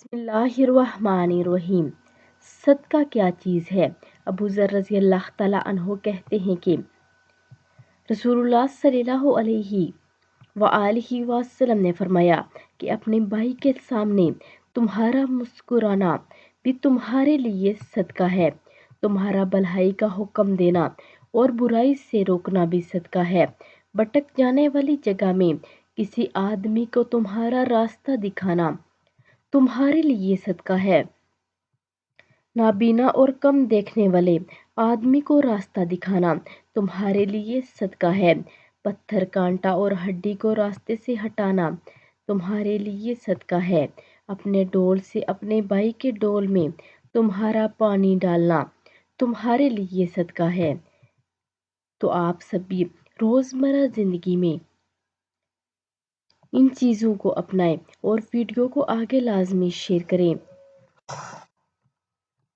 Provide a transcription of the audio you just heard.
بسم اللہ الرحمن الرحیم۔ صدقہ کیا چیز ہے؟ ابو ذر رضی اللہ تعالیٰ عنہ کہتے ہیں کہ رسول اللہ صلی اللہ علیہ وآلہ وسلم نے فرمایا کہ اپنے بھائی کے سامنے تمہارا مسکرانا بھی تمہارے لیے صدقہ ہے، تمہارا بھلائی کا حکم دینا اور برائی سے روکنا بھی صدقہ ہے، بھٹک جانے والی جگہ میں کسی آدمی کو تمہارا راستہ دکھانا تمہارے لیے صدقہ ہے، نابینا اور کم دیکھنے والے آدمی کو راستہ دکھانا تمہارے لیے صدقہ ہے، پتھر کانٹا اور ہڈی کو راستے سے ہٹانا تمہارے لیے صدقہ ہے، اپنے ڈول سے اپنے بھائی کے ڈول میں تمہارا پانی ڈالنا تمہارے لیے صدقہ ہے۔ تو آپ سبھی روزمرہ زندگی میں ان چیزوں کو اپنائیں اور ویڈیو کو آگے لازمی شیئر کریں۔